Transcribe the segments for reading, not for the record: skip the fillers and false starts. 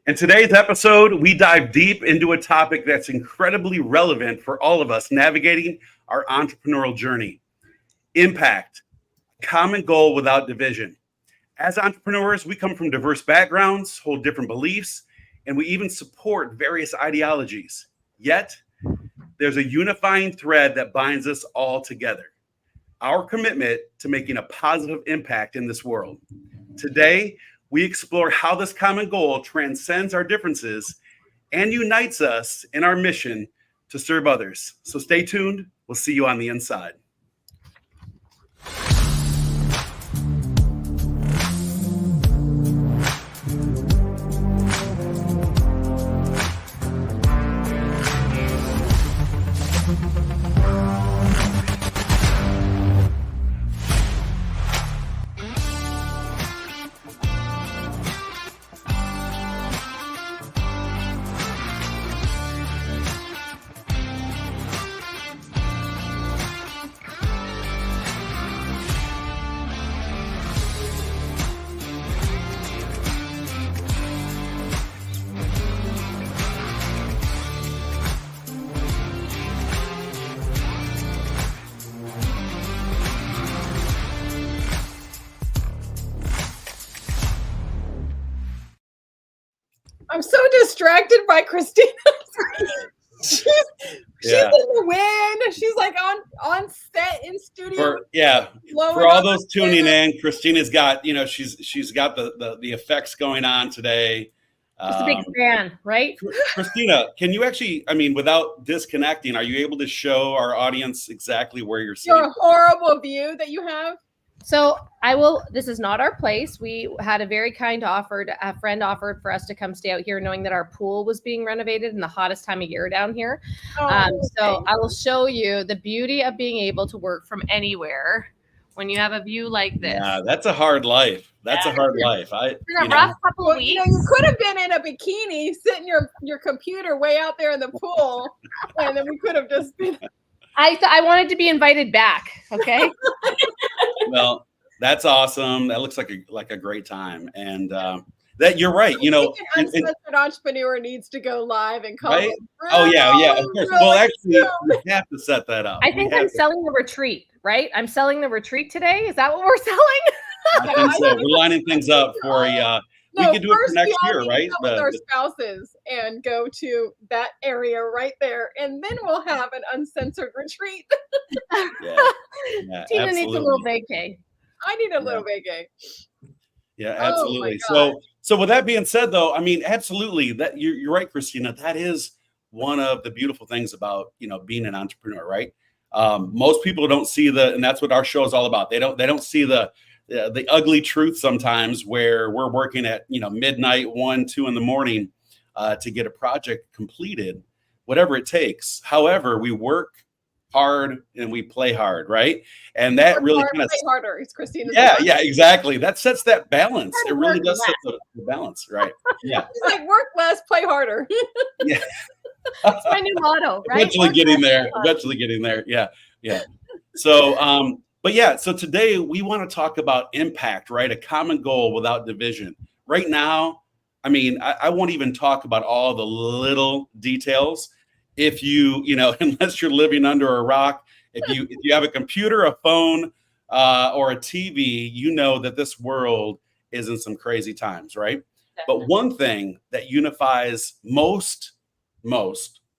In today's episode, we dive deep into a topic that's incredibly relevant for all of us navigating our entrepreneurial journey. Impact, common goal without division. As entrepreneurs, we come from diverse backgrounds, hold different beliefs, and we even support various ideologies. Yet, there's a unifying thread that binds us all together. Our commitment to making a positive impact in this world. Today, we explore how this common goal transcends our differences and unites us in our mission to serve others. So stay tuned. We'll see you on the inside. I'm so distracted by Christina. she's in the wind. She's like on set in studio. For all those tuning in, Christina's got, she's got the effects going on today. Just a big fan, right? Christina, can you actually, without disconnecting, are you able to show our audience exactly where you're sitting? Your horrible view that you have. So this is not our place. We had a very kind a friend offered for us to come stay out here knowing that our pool was being renovated in the hottest time of year down here. So I will show you the beauty of being able to work from anywhere when you have a view like this. Yeah, that's a hard life. That's a hard life. It's been a rough couple of weeks. You could have been in a bikini sitting your computer way out there in the pool, and then we could have just been. I wanted to be invited back. Okay. Well, that's awesome. That looks like a great time, and that you're right. Uncensored Entrepreneur needs to go live and call. Right? Oh yeah, of course. Well, actually, we have to set that up. I think I'm selling the retreat. Right? I'm selling the retreat today. Is that what we're selling? I think so. We're lining things up for we could do it for next year, right? With our spouses and go to that area right there, and then we'll have an uncensored retreat. Yeah, Tina needs a little vacay. I need a little vacay. Yeah, absolutely. So with that being said, though, absolutely, that you're right, Christina. That is one of the beautiful things about being an entrepreneur, right? Most people don't see and that's what our show is all about. They don't see the ugly truth sometimes, where we're working at midnight, 1, 2 in the morning to get a project completed, whatever it takes. However, we work hard and we play hard, right? And that really kind of play harder. It's Christina. Yeah, exactly. That sets that balance. It really does set the balance, right? Yeah. It's like work less, play harder. Yeah. That's my new motto, right? Eventually getting there. Yeah. So, so today we want to talk about impact, right? A common goal without division. Right now, I won't even talk about all the little details. If unless you're living under a rock, if you have a computer, a phone, or a TV, you know that this world is in some crazy times, right? Definitely. But one thing that unifies most,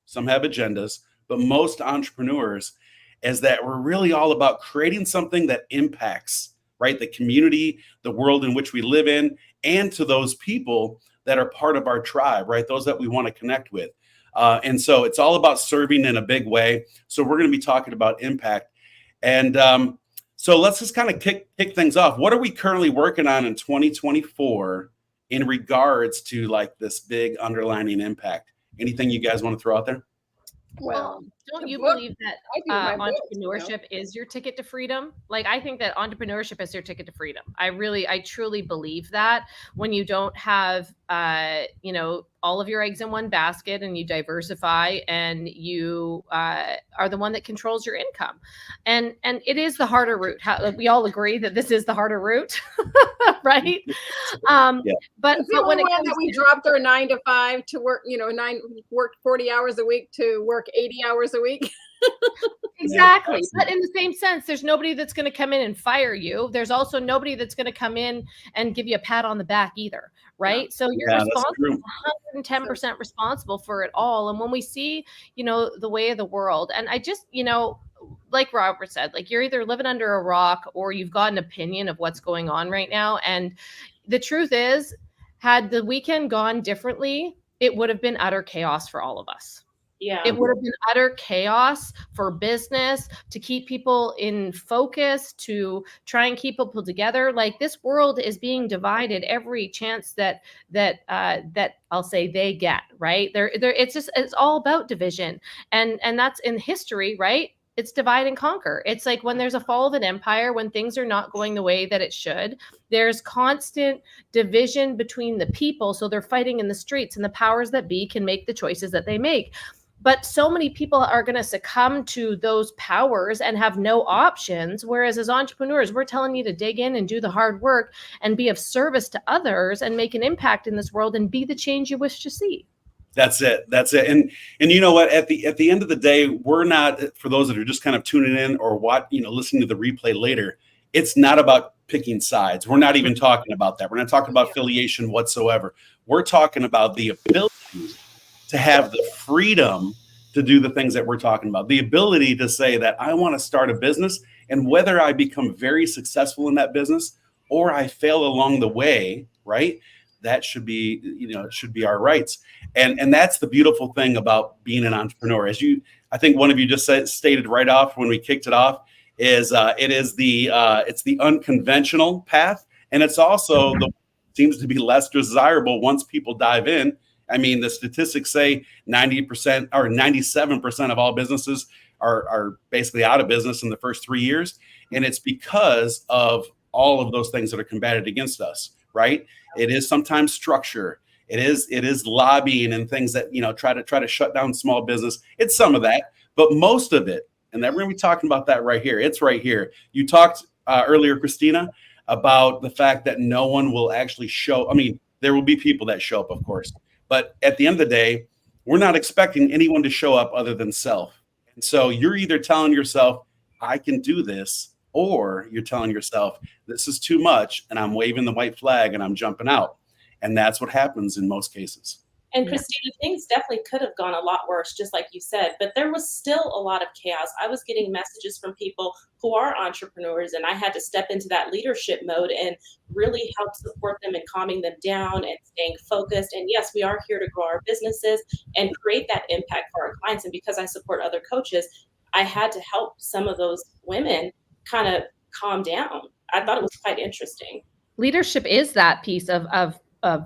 some have agendas, but most entrepreneurs is that we're really all about creating something that impacts, right, the community, the world in which we live in, and to those people that are part of our tribe, right, those that we want to connect with. And so it's all about serving in a big way. So we're going to be talking about impact. And so let's just kind of kick things off. What are we currently working on in 2024 in regards to like this big underlining impact? Anything you guys want to throw out there? Well, don't you book. believe that I do my books, entrepreneurship is your ticket to freedom? Like, I think that entrepreneurship is your ticket to freedom. I truly believe that when you don't have, all of your eggs in one basket and you diversify and you are the one that controls your income. And it is the harder route. We all agree that this is the harder route, right? Yeah. But when it comes that we dropped our 9 to 5 to work, work 40 hours a week to work 80 hours a week. Exactly. But in the same sense, there's nobody that's going to come in and fire you. There's also nobody that's going to come in and give you a pat on the back either. Right. Yeah. So you're responsible, 110% responsible for it all. And when we see, the way of the world, and I just, like Robert said, like you're either living under a rock or you've got an opinion of what's going on right now. And the truth is, had the weekend gone differently, it would have been utter chaos for all of us. Yeah. It would have been utter chaos for business, to keep people in focus, to try and keep people together. Like, this world is being divided every chance that I'll say they get, right? It's all about division. And that's in history, right? It's divide and conquer. It's like when there's a fall of an empire, when things are not going the way that it should, there's constant division between the people. So they're fighting in the streets, and the powers that be can make the choices that they make. But so many people are going to succumb to those powers and have no options. Whereas as entrepreneurs, we're telling you to dig in and do the hard work and be of service to others and make an impact in this world and be the change you wish to see. That's it. And you know what? At the end of the day, we're not, for those that are just kind of tuning in or listening to the replay later, it's not about picking sides. We're not even talking about that. We're not talking about affiliation whatsoever. We're talking about the ability to have the freedom to do the things that we're talking about, the ability to say that I want to start a business, and whether I become very successful in that business or I fail along the way, right? That should be, it should be our rights. And that's the beautiful thing about being an entrepreneur. I think one of you just stated right off when we kicked it off, is it's the unconventional path. And it's also seems to be less desirable once people dive in. I mean, the statistics say 90% or 97% of all businesses are basically out of business in the first 3 years. And it's because of all of those things that are combated against us, right? It is sometimes structure. It is lobbying and things that, try to shut down small business. It's some of that, but most of it, and we're going to be talking about that right here. It's right here. You talked earlier, Christina, about the fact that no one will actually show. I mean, there will be people that show up, of course. But at the end of the day, we're not expecting anyone to show up other than self. And so you're either telling yourself, I can do this, or you're telling yourself, this is too much, and I'm waving the white flag and I'm jumping out. And that's what happens in most cases. And Christina, things definitely could have gone a lot worse, just like you said, but there was still a lot of chaos. I was getting messages from people who are entrepreneurs, and I had to step into that leadership mode and really help support them and calming them down and staying focused. And yes, we are here to grow our businesses and create that impact for our clients. And because I support other coaches, I had to help some of those women kind of calm down. I thought it was quite interesting. Leadership is that piece of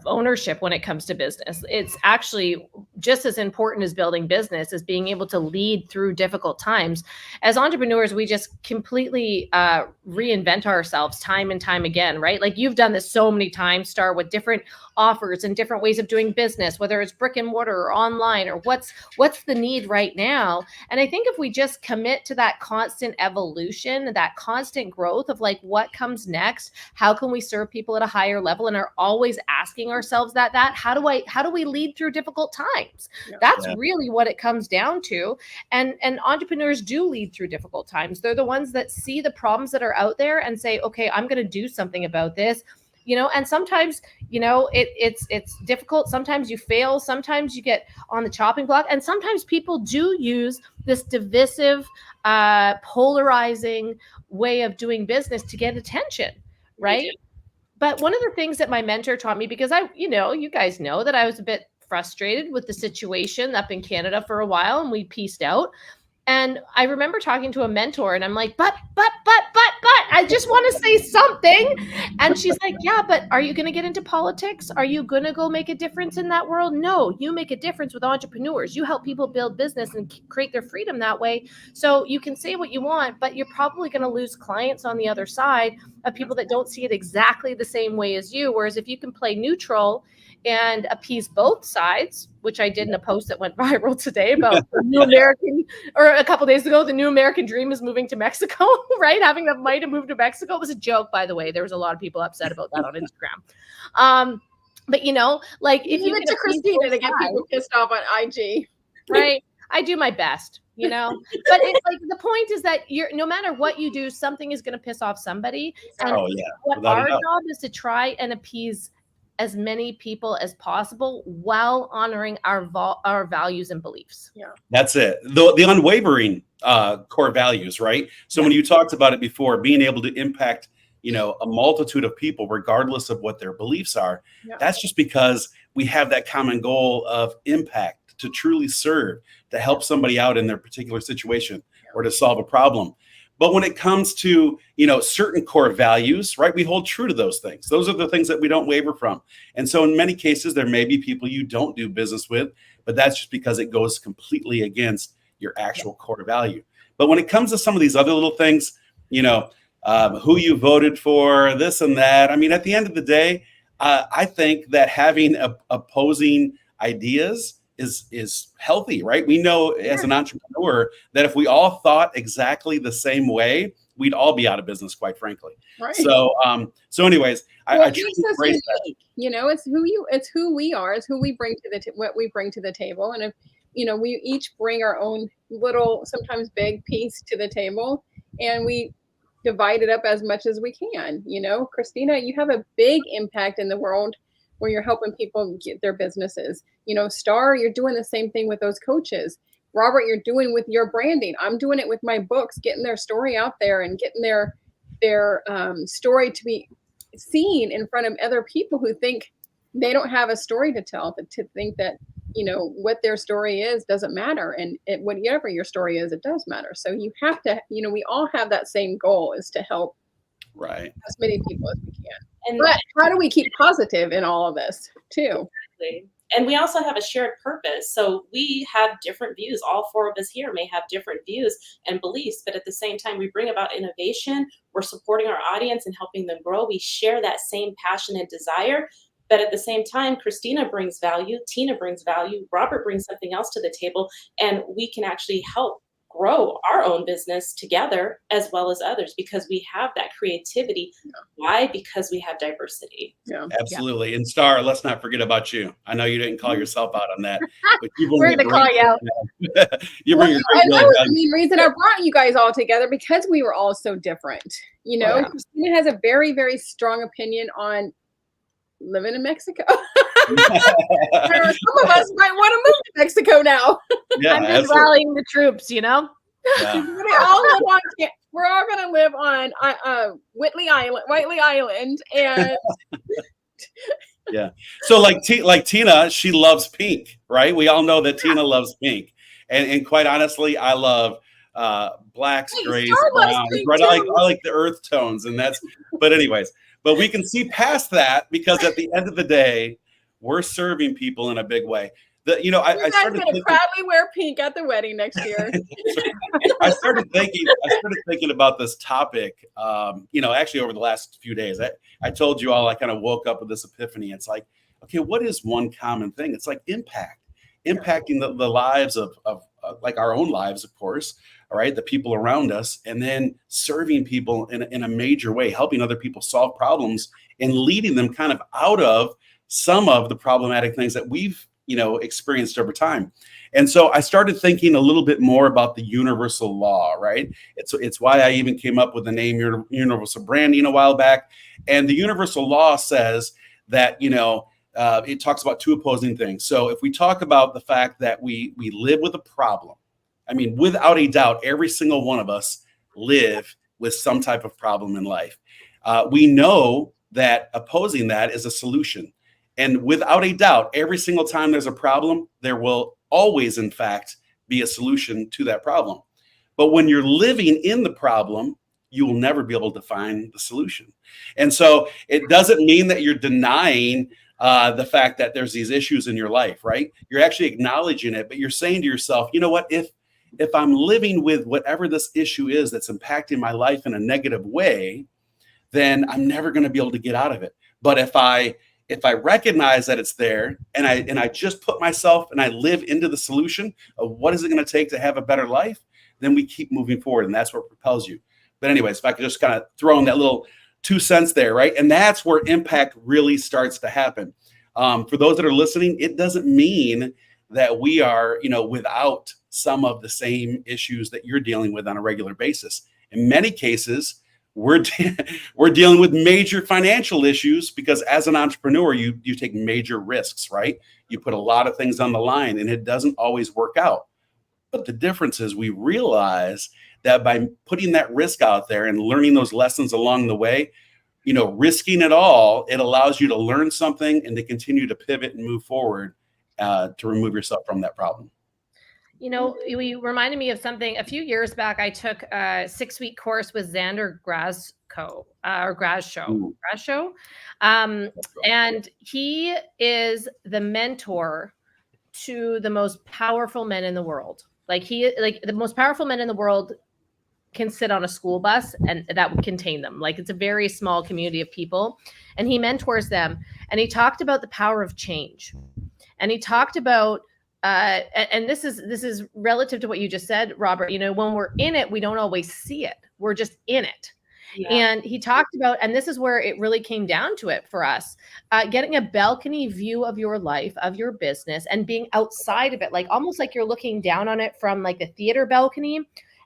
ownership when it comes to business. It's actually just as important as building business as being able to lead through difficult times. As entrepreneurs, we just completely reinvent ourselves time and time again, right? Like, you've done this so many times, Star, with different offers and different ways of doing business, whether it's brick and mortar or online, or what's the need right now. And I think if we just commit to that constant evolution, that constant growth of like, what comes next, how can we serve people at a higher level, and are always asking ourselves how do we lead through difficult times? That's really what it comes down to. And entrepreneurs do lead through difficult times. They're the ones that see the problems that are out there and say, okay, I'm going to do something about this. And sometimes, it's difficult. Sometimes you fail. Sometimes you get on the chopping block. And sometimes people do use this divisive, polarizing way of doing business to get attention, right? But one of the things that my mentor taught me, because you guys know that I was a bit frustrated with the situation up in Canada for a while, and we pieced out. And I remember talking to a mentor, and I'm like, but, I just want to say something. And she's like, yeah, but are you going to get into politics? Are you going to go make a difference in that world? No, you make a difference with entrepreneurs. You help people build business and create their freedom that way. So you can say what you want, but you're probably going to lose clients on the other side of people that don't see it exactly the same way as you. Whereas if you can play neutral and appease both sides, which I did in a post that went viral today about the new American, or a couple days ago, the new American dream is moving to Mexico, right? Having the might have moved to Mexico. It was a joke, by the way. There was a lot of people upset about that on Instagram. But you know, like if you get to Christina to get people pissed off on IG, right? I do my best, you know, but it's like the point is that no matter what you do, something is going to piss off somebody. And what our job is to try and appease as many people as possible while honoring our values and beliefs. Yeah, that's it. The unwavering core values, right? So when you talked about it before, being able to impact, you know, a multitude of people, regardless of what their beliefs are, that's just because we have that common goal of impact, to truly serve, to help somebody out in their particular situation or to solve a problem. But when it comes to, you know, certain core values, right, we hold true to those things. Those are the things that we don't waver from. And so in many cases, there may be people you don't do business with, but that's just because it goes completely against your actual core value. But when it comes to some of these other little things, you know, who you voted for, this and that, I mean, at the end of the day, I think that having opposing ideas is healthy, right? We know as an entrepreneur that if we all thought exactly the same way, we'd all be out of business, quite frankly. Right. So, anyways, well, I it makes us unique. You know, it's who we are, it's who we bring to what we bring to the table. And if, you know, we each bring our own little, sometimes big piece to the table, and we divide it up as much as we can. You know, Christina, you have a big impact in the world where you're helping people get their businesses. You know, Star, you're doing the same thing with those coaches. Robert, you're doing with your branding. I'm doing it with my books, getting their story out there and getting their story to be seen in front of other people who think they don't have a story to tell, but to think that, you know, what their story is doesn't matter. And whatever your story is, it does matter. So you have to, you know, we all have that same goal, is to help as many people as we can. But how do we keep positive in all of this too? Exactly. And we also have a shared purpose. So we have different views. All four of us here may have different views and beliefs, but at the same time, we bring about innovation. We're supporting our audience and helping them grow. We share that same passion and desire. But at the same time, Christina brings value, Tina brings value, Robert brings something else to the table, and we can actually help grow our own business together as well as others, because we have that creativity. Why? Because we have diversity. Absolutely. And Star, let's not forget about you. I know you didn't call yourself out on that, but we're going to call you out. You bring that was the main reason I brought you guys all together, because we were all so different. You know, Christina has a very, very strong opinion on living in Mexico. Some of us might want to move to Mexico now. I'm just rallying the troops, you know. We're all going to live on Whitley Island, and So like Tina, she loves pink, right? We all know that Tina loves pink, and quite honestly, I love blacks, grays, browns. Right? I like the earth tones, and that's. But anyways, but we can see past that, because at the end of the day, we're serving people in a big way. You know, I started going to proudly wear pink at the wedding next year. I started thinking about this topic, you know, actually over the last few days. I told you all, I kind of woke up with this epiphany. It's like, okay, what is one common thing? It's like impacting the lives of like our own lives, of course, all right, the people around us, and then serving people in a major way, helping other people solve problems and leading them kind of out of some of the problematic things that we've, you know, experienced over time. And so I started thinking a little bit more about the universal law, right? It's why I even came up with the name universal branding a while back. And the universal law says that, you know, it talks about two opposing things. So if we talk about the fact that we live with a problem, I mean, without a doubt, every single one of us live with some type of problem in life. We know that opposing that is a solution. And without a doubt, every single time there's a problem, there will always, in fact, be a solution to that problem. But when you're living in the problem, you will never be able to find the solution. And so it doesn't mean that you're denying the fact that there's these issues in your life, right? You're actually acknowledging it, but you're saying to yourself, you know what, if I'm living with whatever this issue is that's impacting my life in a negative way, then I'm never going to be able to get out of it. But if I recognize that it's there and I just put myself and I live into the solution of what is it going to take to have a better life, then we keep moving forward, and that's what propels you. But anyways, if I could just kind of throw in that little 2 cents there, right? And that's where impact really starts to happen. For those that are listening, it doesn't mean that we are, without some of the same issues that you're dealing with on a regular basis. In many cases, we're dealing with major financial issues because as an entrepreneur, you take major risks, right? You put a lot of things on the line and it doesn't always work out. But the difference is we realize that by putting that risk out there and learning those lessons along the way, risking it all, it allows you to learn something and to continue to pivot and move forward to remove yourself from that problem. You reminded me of something. A few years back, I took a 6-week course with Xander Grasco, and he is the mentor to the most powerful men in the world. The most powerful men in the world can sit on a school bus and that would contain them. It's a very small community of people, and he mentors them. And he talked about the power of change, and he talked about and this is relative to what you just said, Robert. When we're in it, we don't always see it. We're just in it. Yeah. And he talked about, and this is where it really came down to it for us, getting a balcony view of your life, of your business, and being outside of it, almost like you're looking down on it from the theater balcony.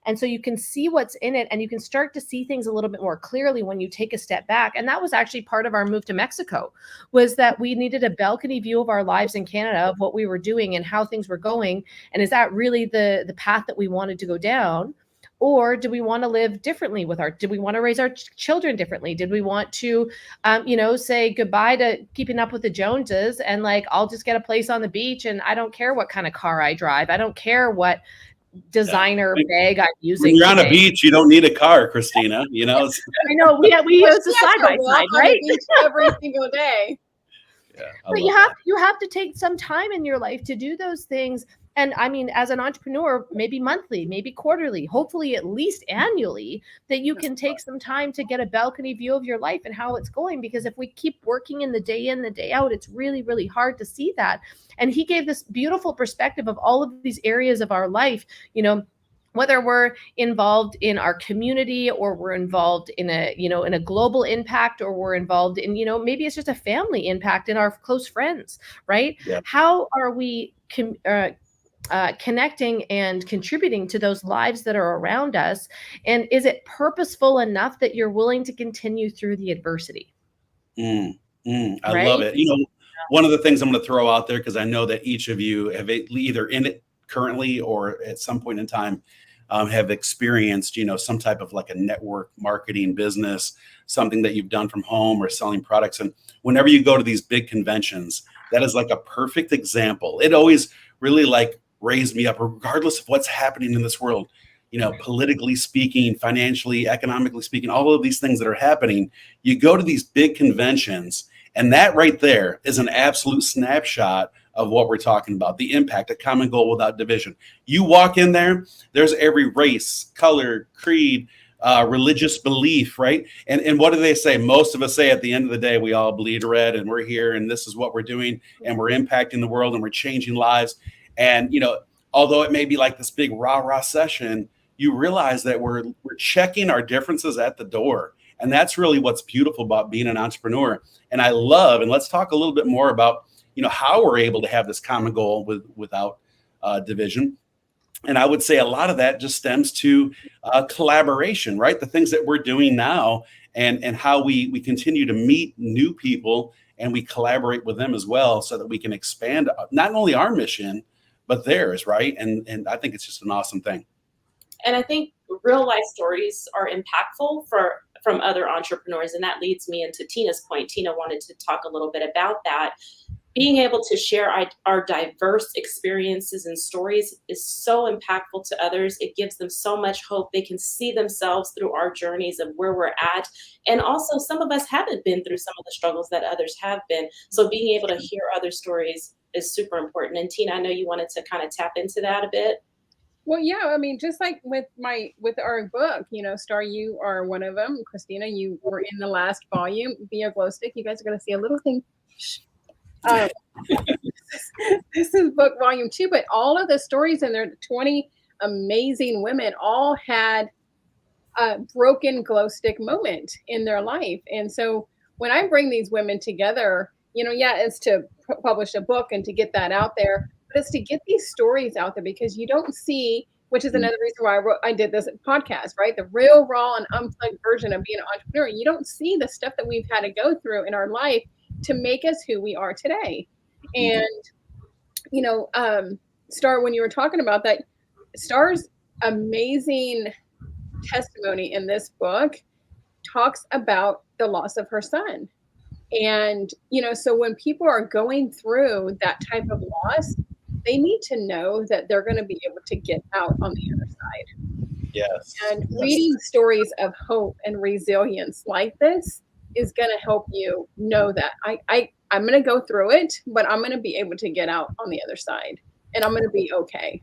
And so you can see what's in it, and you can start to see things a little bit more clearly when you take a step back. And that was actually part of our move to Mexico, was that we needed a balcony view of our lives in Canada, of what we were doing and how things were going. And is that really the path that we wanted to go down? Or do we want to live differently did we want to raise our children differently? Did we want to, say goodbye to keeping up with the Joneses and I'll just get a place on the beach and I don't care what kind of car I drive. I don't care what designer bag I'm using. When you're on a beach, you don't need a car, Christina. I know we use a side by side, right? Every single day. Yeah, but you have to take some time in your life to do those things. And I mean, as an entrepreneur, maybe monthly, maybe quarterly, hopefully at least annually, that you can take some time to get a balcony view of your life and how it's going. Because if we keep working in, the day out, it's really, really hard to see that. And he gave this beautiful perspective of all of these areas of our life, whether we're involved in our community or we're involved in a global impact, or we're involved in, maybe it's just a family impact in our close friends, right? Yeah. How are we connecting and contributing to those lives that are around us? And is it purposeful enough that you're willing to continue through the adversity? I love it. One of the things I'm going to throw out there, because I know that each of you have either in it currently or at some point in time have experienced, some type of a network marketing business, something that you've done from home or selling products. And whenever you go to these big conventions, that is a perfect example. It always really raised me up, regardless of what's happening in this world, politically speaking, financially, economically speaking, all of these things that are happening. You go to these big conventions, and that right there is an absolute snapshot of what we're talking about, the impact, a common goal without division. You walk in there, there's every race, color, creed, religious belief, right? And what do they say? Most of us say at the end of the day, we all bleed red and we're here and this is what we're doing and we're impacting the world and we're changing lives. And, although it may be this big rah-rah session, you realize that we're checking our differences at the door. And that's really what's beautiful about being an entrepreneur. And I love, and let's talk a little bit more about, how we're able to have this common goal without division. And I would say a lot of that just stems to collaboration, right? The things that we're doing now and how we continue to meet new people and we collaborate with them as well so that we can expand not only our mission, but theirs, right? And I think it's just an awesome thing. And I think real life stories are impactful from other entrepreneurs. And that leads me into Tina's point. Tina wanted to talk a little bit about that, being able to share our diverse experiences and stories is so impactful to others. It gives them so much hope. They can see themselves through our journeys of where we're at. And also, some of us haven't been through some of the struggles that others have been. So being able to hear other stories is super important. And Tina, I know you wanted to kind of tap into that a bit. Well, yeah, I mean, just like with our book, Star, you are one of them. Christina, you were in the last volume. Be a glow stick. You guys are going to see a little thing. This is book volume 2, but all of the stories in there, 20 amazing women, all had a broken glow stick moment in their life. And so when I bring these women together, it's to publish a book and to get that out there, but it's to get these stories out there, because you don't see, which is another reason why I did this podcast, right? The real, raw, and unplugged version of being an entrepreneur. You don't see the stuff that we've had to go through in our life to make us who we are today. And, Star, when you were talking about that, Star's amazing testimony in this book talks about the loss of her son. And, so when people are going through that type of loss, they need to know that they're going to be able to get out on the other side. Yes. And reading stories of hope and resilience like this is going to help you know that I'm going to go through it, but I'm going to be able to get out on the other side, and I'm going to be okay.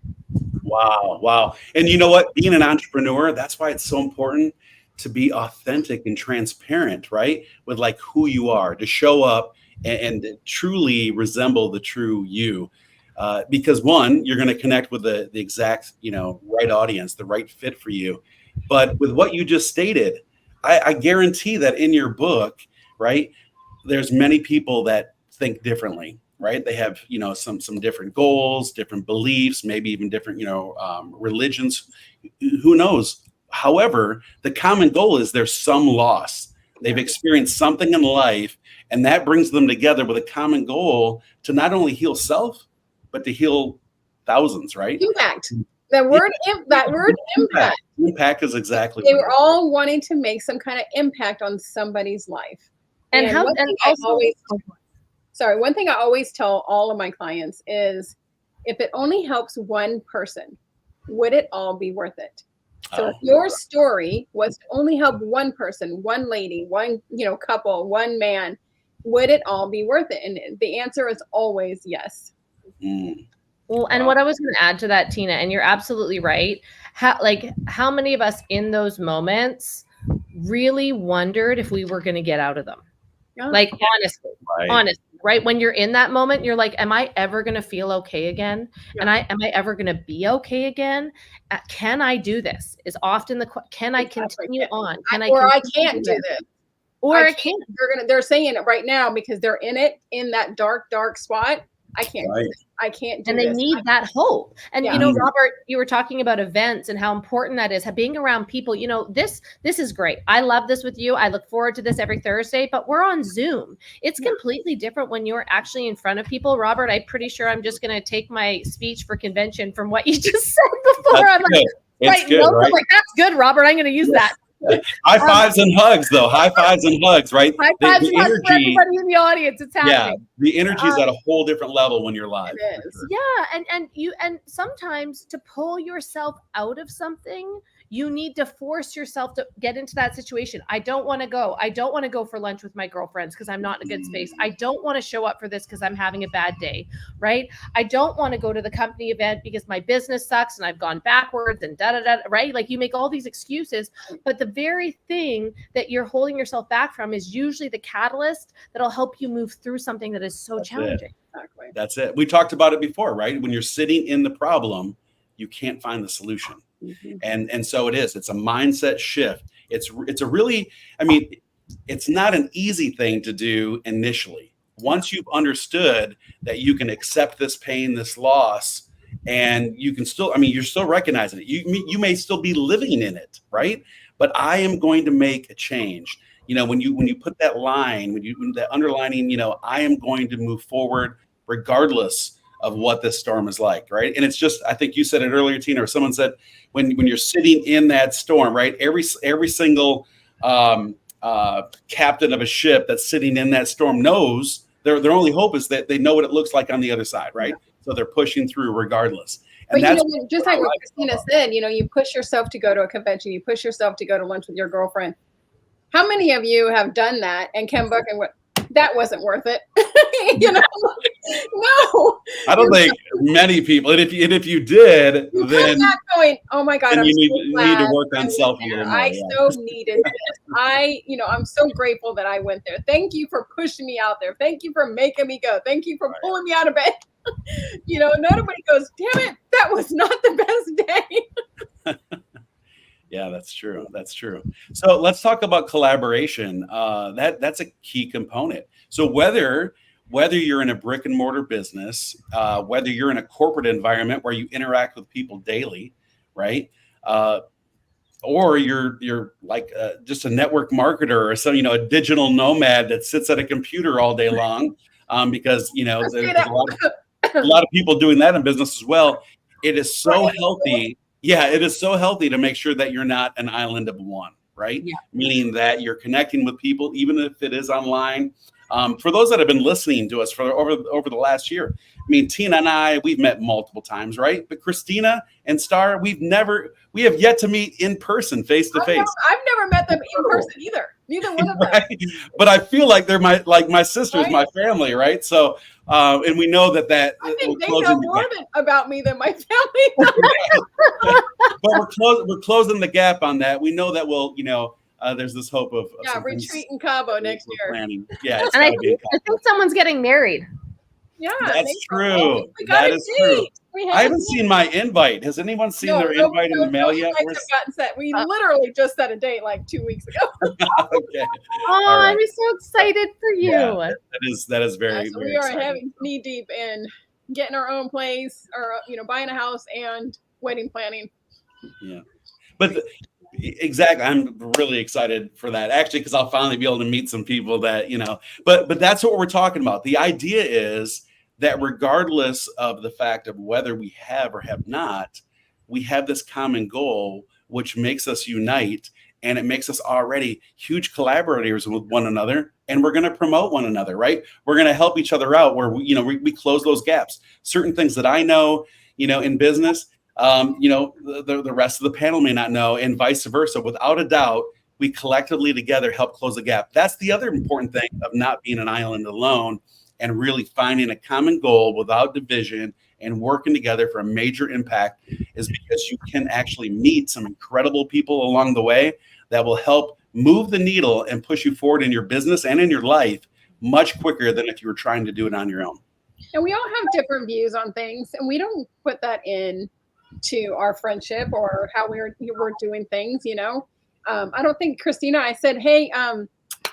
Wow. And you know what? Being an entrepreneur, that's why it's so important to be authentic and transparent, right? With like who you are, to show up and truly resemble the true you. Because one, you're going to connect with the exact, right audience, the right fit for you. But with what you just stated, I guarantee that in your book, right, there's many people that think differently, right? They have, some different goals, different beliefs, maybe even different, religions, who knows? However, the common goal is there's some loss. They've experienced something in life, and that brings them together with a common goal to not only heal self, but to heal thousands, right? Impact. That word impact. Impact is exactly They were all wanting to make some kind of impact on somebody's life. And one thing I always tell all of my clients is, if it only helps one person, would it all be worth it? So if your story was to only help one person, one lady, one, couple, one man, would it all be worth it? And the answer is always yes. Well, and what I was going to add to that, Tina, and you're absolutely right. How many of us in those moments really wondered if we were going to get out of them? Yeah. Like, honestly, right? When you're in that moment, you're like, am I ever going to feel okay again? Yeah. And am I ever going to be okay again? Can I do this? Is often can I continue on? I can't do this. Or I can't. They're saying it right now because they're in that dark spot. I can't do this. I can't do this. And they need that hope. And, Robert, you were talking about events and how important that is. Being around people, this is great. I love this with you. I look forward to this every Thursday, but we're on Zoom. It's completely different when you're actually in front of people. Robert, I'm pretty sure I'm just going to take my speech for convention from what you just said before. That's I'm good. like, good, right? I'm like, that's good, Robert. I'm going to use that. High fives and hugs, though. High fives and hugs, right? High fives and hugs for everybody in the audience. It's happening. Yeah, the energy is at a whole different level when you're live. It is. Sure. Yeah, and sometimes to pull yourself out of something, you need to force yourself to get into that situation. I don't want to go. I don't want to go for lunch with my girlfriends because I'm not in a good space. I don't want to show up for this because I'm having a bad day, right? I don't want to go to the company event because my business sucks and I've gone backwards and right? Like, you make all these excuses, but the very thing that you're holding yourself back from is usually the catalyst that'll help you move through something that is so challenging. Exactly. That's it. We talked about it before, right? When you're sitting in the problem, you can't find the solution. Mm-hmm. And so it is. It's a mindset shift. It's a really, it's not an easy thing to do initially. Once you've understood that you can accept this pain, this loss, and you can still, you're still recognizing it. You may still be living in it, right? But I am going to make a change. When you put that line, that underlining, I am going to move forward regardless of what this storm is like, right? And it's just, I think you said it earlier, Tina, or someone said, when you're sitting in that storm, right? Every single captain of a ship that's sitting in that storm knows their only hope is that they know what it looks like on the other side, right? So they're pushing through regardless. And But that's just like what Christina said, you push yourself to go to a convention, you push yourself to go to lunch with your girlfriend. How many of you have done that and come back and went, that wasn't worth it? No. I don't think many people, and if you did, you then come back going, oh my God, you need to work on self a little more. I so needed this. I'm so grateful that I went there. Thank you for pushing me out there. Thank you for making me go. Thank you for pulling me out of bed. Nobody goes, damn it, that was not the best day. Yeah, that's true. That's true. So let's talk about collaboration. That's a key component. So whether you're in a brick and mortar business, whether you're in a corporate environment where you interact with people daily, right? Or you're like just a network marketer or some, a digital nomad that sits at a computer all day long, because there's a lot of people doing that in business as well. It is so healthy. Yeah, it is so healthy to make sure that you're not an island of one, right? Yeah. Meaning that you're connecting with people, even if it is online. For those that have been listening to us for over the last year, I mean, Tina and I, we've met multiple times, right? But Christina and Star, we have yet to meet in person, face to face. I've never met them in person either. Neither one of them. Right? But I feel like they're my sisters, right? My family, right? So, and we know that I think they know more about me than my family. But we're closing the gap on that. We know that there's this hope of retreat in Cabo next year. Planning. Yeah, and I think someone's getting married. Yeah, that's true. That is true. I haven't seen my invite. Has anyone seen their invite in the mail yet? We literally just set a date like 2 weeks ago. Okay. Oh, right. I'm so excited for you. Yeah, that is very. So very we are exciting. knee deep in getting our own place, or buying a house and wedding planning. Yeah, but. Exactly. I'm really excited for that, actually, because I'll finally be able to meet some people that, but that's what we're talking about. The idea is that regardless of the fact of whether we have or have not, we have this common goal, which makes us unite, and it makes us already huge collaborators with one another. And we're going to promote one another, right? We're going to help each other out where we close those gaps. Certain things that I know, in business, the rest of the panel may not know, and vice versa. Without a doubt, we collectively together help close the gap. That's the other important thing of not being an island alone, and really finding a common goal without division and working together for a major impact, is because you can actually meet some incredible people along the way that will help move the needle and push you forward in your business and in your life much quicker than if you were trying to do it on your own. And we all have different views on things, and we don't put that in to our friendship or how we're doing things. I don't think Christina, I said, hey,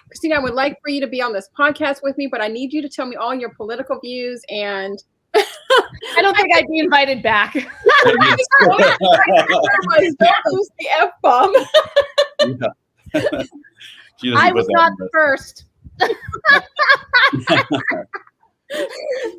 Christina, I would like for you to be on this podcast with me, but I need you to tell me all your political views. And I don't think I'd be invited back. Don't use the F-bomb. I was not the first. That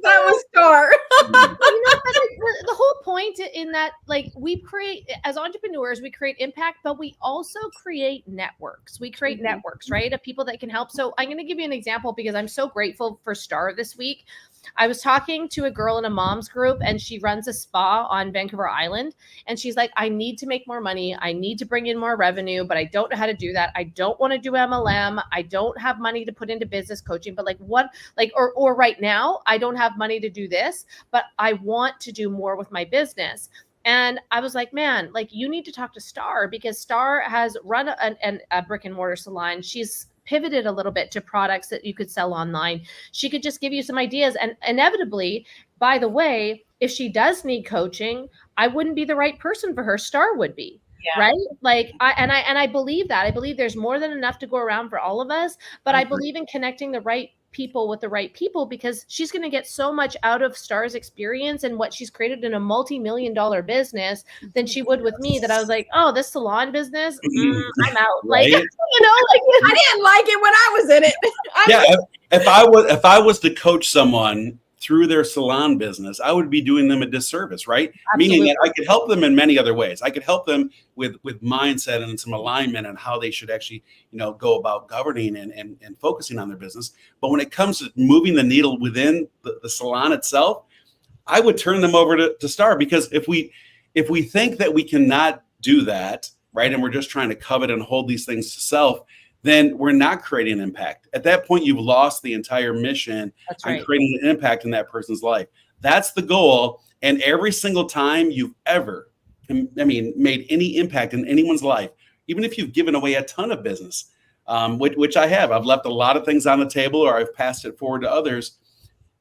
was Star. The whole point in that, we create, as entrepreneurs, we create impact, but we also create networks. We create networks, right, of people that can help. So I'm going to give you an example because I'm so grateful for Star this week. I was talking to a girl in a mom's group, and she runs a spa on Vancouver Island. And she's like, I need to make more money. I need to bring in more revenue, but I don't know how to do that. I don't want to do MLM. I don't have money to put into business coaching, but or right now, I don't have money to do this, but I want to do more with my business. And I was like, man, you need to talk to Star, because Star has run a brick and mortar salon. She's pivoted a little bit to products that you could sell online. She could just give you some ideas. And inevitably, by the way, if she does need coaching, I wouldn't be the right person for her. Star would be. Yeah. Right. I believe that. I believe there's more than enough to go around for all of us, but I believe in connecting the right people with the right people, because she's going to get so much out of Star's experience and what she's created in a multi-million-dollar business than she would with me, that I was like, oh, this salon business, I'm out. Right? I didn't like it when I was in it. If I was to coach someone through their salon business, I would be doing them a disservice, right? Absolutely. Meaning that I could help them in many other ways. I could help them with mindset and some alignment and how they should actually, go about governing and focusing on their business. But when it comes to moving the needle within the salon itself, I would turn them over to Star, because if we think that we cannot do that, right, and we're just trying to covet and hold these things to self, then we're not creating impact. At that point, you've lost the entire mission on creating an impact in that person's life. That's the goal. And every single time you've ever, made any impact in anyone's life, even if you've given away a ton of business, which I have, I've left a lot of things on the table, or I've passed it forward to others.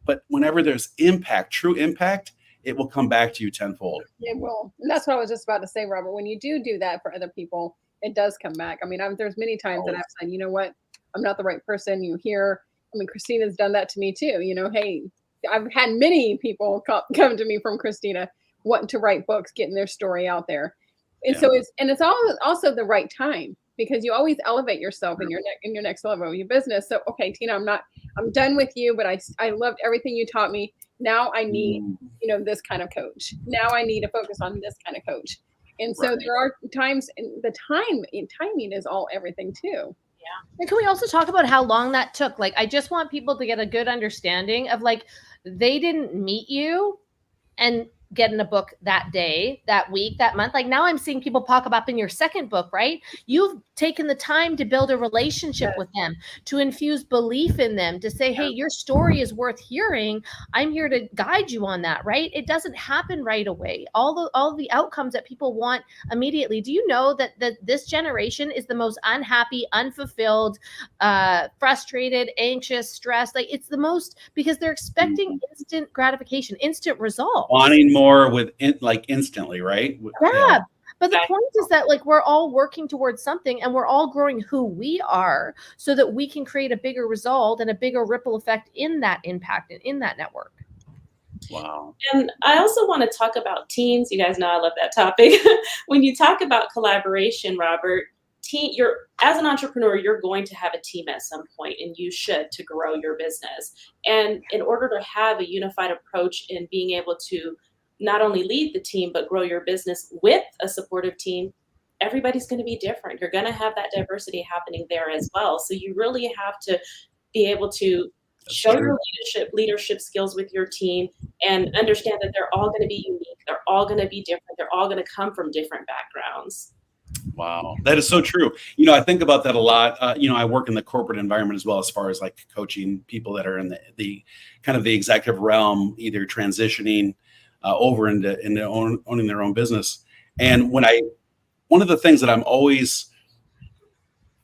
But whenever there's impact, true impact, it will come back to you tenfold. It will. And that's what I was just about to say, Robert. When you do that for other people, it does come back. There's many times that I've said, you know what, I'm not the right person. Christina's done that to me too. Hey, I've had many people come to me from Christina wanting to write books, getting their story out there. And so it's also the right time, because you always elevate yourself in your next level of your business. So, okay, Tina, I'm done with you, but I loved everything you taught me. Now I need, this kind of coach. Now I need to focus on this kind of coach. And so there are times, and the timing is everything too. Yeah. And can we also talk about how long that took? Like, I just want people to get a good understanding of, like, they didn't meet you and get in a book that day, that week, that month. Like, now I'm seeing people pop up in your second book, right? You've taken the time to build a relationship with them, to infuse belief in them, to say, hey, your story is worth hearing. I'm here to guide you on that, right? It doesn't happen right away. All the outcomes that people want immediately. Do you know that this generation is the most unhappy, unfulfilled, frustrated, anxious, stressed? Like, it's the most, because they're expecting instant gratification, instant results. Wanting more instantly, right? Yeah. But the point is that, like, we're all working towards something, and we're all growing who we are so that we can create a bigger result and a bigger ripple effect in that impact and in that network. Wow. And I also want to talk about teams. You guys know I love that topic. When you talk about collaboration, Robert, as an entrepreneur, you're going to have a team at some point, and you should, to grow your business. And in order to have a unified approach in being able to not only lead the team, but grow your business with a supportive team, everybody's going to be different. You're going to have that diversity happening there as well. So you really have to be able to show your leadership skills with your team, and understand that they're all going to be unique. They're all going to be different. They're all going to come from different backgrounds. Wow, that is so true. I think about that a lot. I work in the corporate environment as well, as far as like coaching people that are in the kind of the executive realm, either transitioning over into owning their own business. And one of the things that I'm always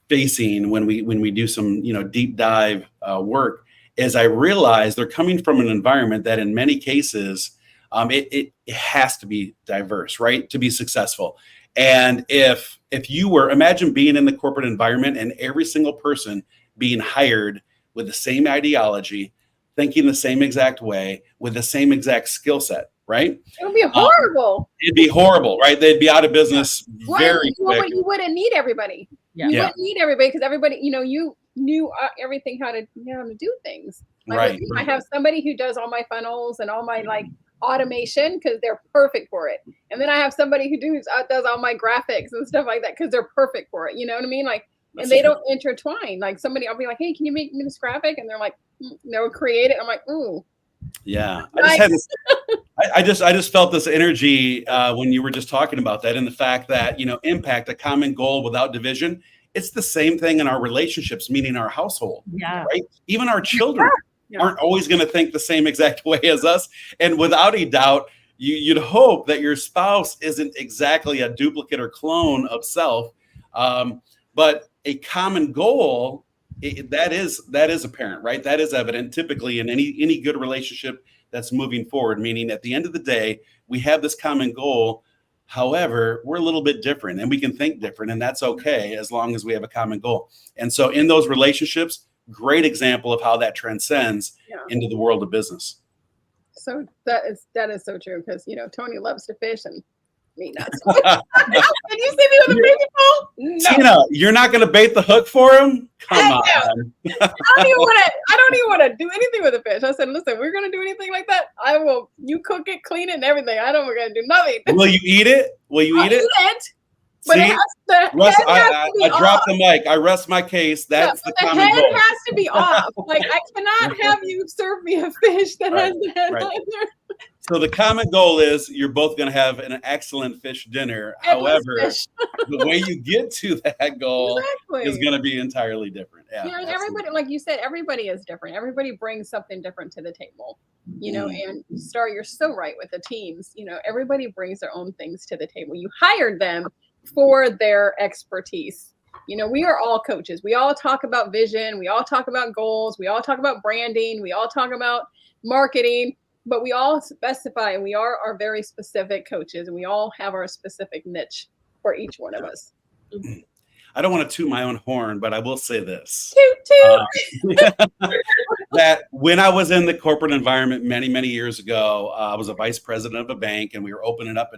facing when we do some deep dive work is I realize they're coming from an environment that in many cases it has to be diverse, right, to be successful. And if you imagine being in the corporate environment and every single person being hired with the same ideology, thinking the same exact way, with the same exact skill set, right? It would be horrible. It'd be horrible, right? They'd be out of business very quick. You wouldn't need everybody. You wouldn't need everybody, because everybody, you knew everything, how to do things. Right. I have somebody who does all my funnels and all my automation, because they're perfect for it. And then I have somebody who does all my graphics and stuff like that, because they're perfect for it. You know what I mean? And they don't intertwine. Like, somebody, I'll be like, hey, can you make me this graphic? And they're like, they'll create it. I'm like, ooh. Yeah. Nice. I just felt this energy when you were just talking about that, and the fact that, impact, a common goal without division. It's the same thing in our relationships, meaning our household. Yeah. Right. Even our children aren't always going to think the same exact way as us. And without a doubt, you'd hope that your spouse isn't exactly a duplicate or clone of self. But a common goal, that is apparent, right? That is evident typically in any good relationship that's moving forward, meaning at the end of the day, we have this common goal. However, we're a little bit different, and we can think different, and that's okay as long as we have a common goal. And so in those relationships, great example of how that transcends into the world of business. So that is so true, because Tony loves to fish, and me nuts. Can you see me with a baby pole? No. Tina, you're not going to bait the hook for him? Come on. I don't even want to do anything with a fish. I said, listen, we're going to do anything like that. You cook it, clean it, and everything. I don't, we're going to do nothing. Will you eat it? Will you eat it? But See, it has Russ, to I dropped the mic. I rest my case. That's the common head goal. has to be off. Like, I cannot have you serve me a fish that has the head on there. So the common goal is you're both going to have an excellent fish dinner. However, the way you get to that goal is going to be entirely different. Yeah, and everybody, like you said, everybody is different. Everybody brings something different to the table, you know, and Star, you're so right with the teams. You know, everybody brings their own things to the table. You hired them for their expertise. You know, we are all coaches. We all talk about vision. We all talk about goals. We all talk about branding. We all talk about marketing. But we all specify, and we are very specific coaches, and we all have our specific niche for each one of us. I don't want to toot my own horn, but I will say this. Toot, toot. That when I was in the corporate environment many years ago, I was a vice president of a bank, and we were opening up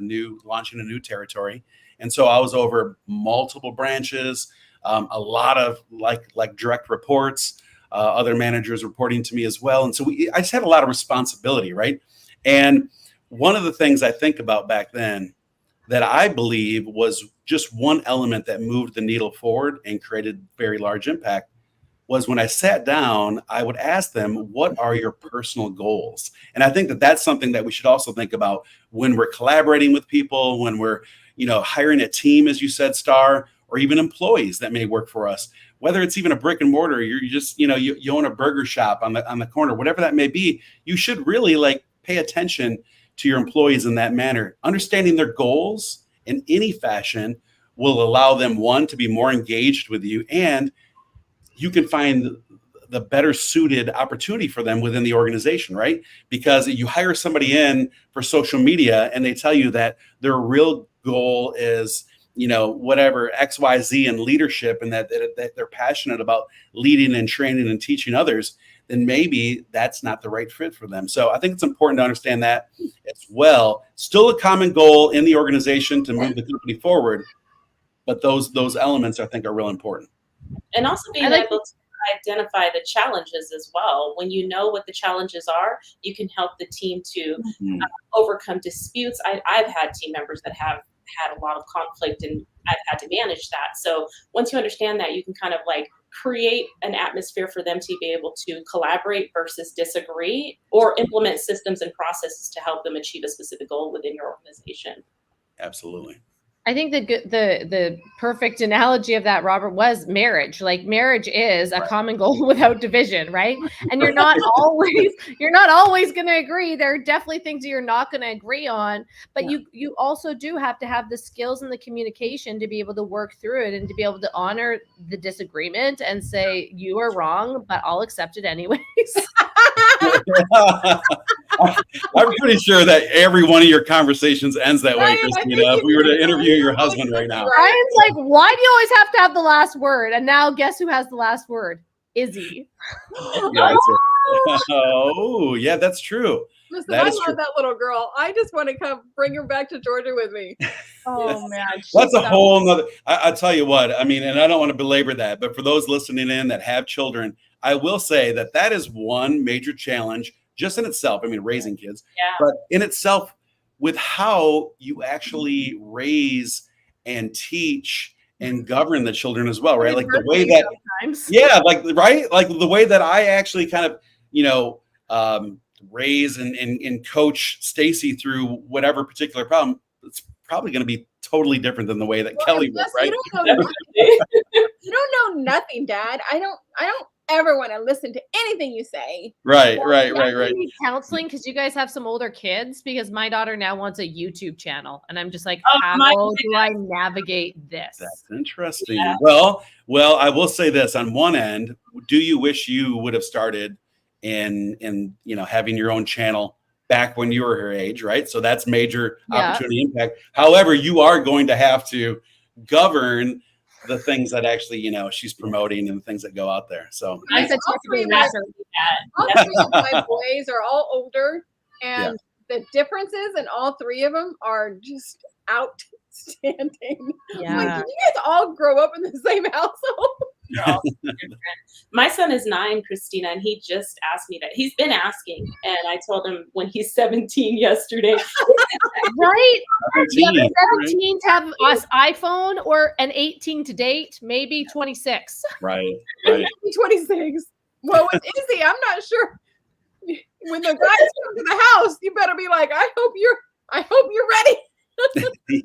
launching a new territory. And so I was over multiple branches, a lot of like direct reports, other managers reporting to me as well. And so I just had a lot of responsibility, right? And one of the things I think about back then that I believe was just one element that moved the needle forward and created very large impact was when I sat down, I would ask them, what are your personal goals? And I think that that's something that we should also think about when we're collaborating with people, when we're, you know, hiring a team, as you said, Star, or even employees that may work for us. Whether it's even a brick and mortar, you're just, you know, you own a burger shop on the corner, whatever that may be, you should really like pay attention to your employees in that manner. Understanding their goals in any fashion will allow them, one, to be more engaged with you, and you can find the better suited opportunity for them within the organization, right? Because you hire somebody in for social media and they tell you that their real goal is, you know, whatever XYZ in leadership, and that they're passionate about leading and training and teaching others, then maybe that's not the right fit for them. So I think it's important to understand that as well. Still a common goal in the organization to move the company forward, but those elements I think are real important. And also being able to identify the challenges as well. When you know what the challenges are, you can help the team to overcome disputes. I've had team members that have had a lot of conflict, and I've had to manage that. So once you understand that, you can kind of like create an atmosphere for them to be able to collaborate versus disagree, or implement systems and processes to help them achieve a specific goal within your organization. Absolutely. I think the perfect analogy of that, Robert, was marriage. Like, marriage is a common goal without division, right? And you're not always going to agree. There are definitely things that you're not going to agree on, but you also do have to have the skills and the communication to be able to work through it and to be able to honor the disagreement and say, you are wrong, but I'll accept it anyways. I'm pretty sure that every one of your conversations ends that way, Christina. If we were to interview your husband right now. Ryan's like, why do you always have to have the last word? And now guess who has the last word? Izzy. Yeah, oh, yeah, that's true. Listen, I love that little girl. I just want to come bring her back to Georgia with me. Oh, man. That's a whole nother. I tell you what, I mean, and I don't want to belabor that, but for those listening in that have children, I will say that is one major challenge just in itself. I mean, raising kids, but in itself, with how you actually raise and teach and govern the children as well, right? Like the way that, like the way that I actually kind of, you know, raise and coach Stacy through whatever particular problem. It's probably going to be totally different than the way that Kelly would, right? You don't know nothing, Dad. I don't ever want to listen to anything you say. Right. You need counseling because you guys have some older kids, because my daughter now wants a YouTube channel, and I'm just like, how do I navigate this? That's interesting. Yeah. Well, I will say this on one end, do you wish you would have started in you know, having your own channel back when you were her age, right? So that's major opportunity impact. However, you are going to have to govern the things that actually, you know, she's promoting and the things that go out there. So all three of my boys are all older, and the differences in all three of them are just outstanding. I'm like, Yeah. did you guys all grow up in the same household? They're all different. My son is 9, Christina, and he just asked me that. He's been asking, and I told him when he's 17 yesterday. Right? You have 17, a 17 to have us iPhone or an 18 to date, maybe 26. right. 26. Well, with Izzy, I'm not sure. When the guys come to the house, you better be like, I hope you're ready.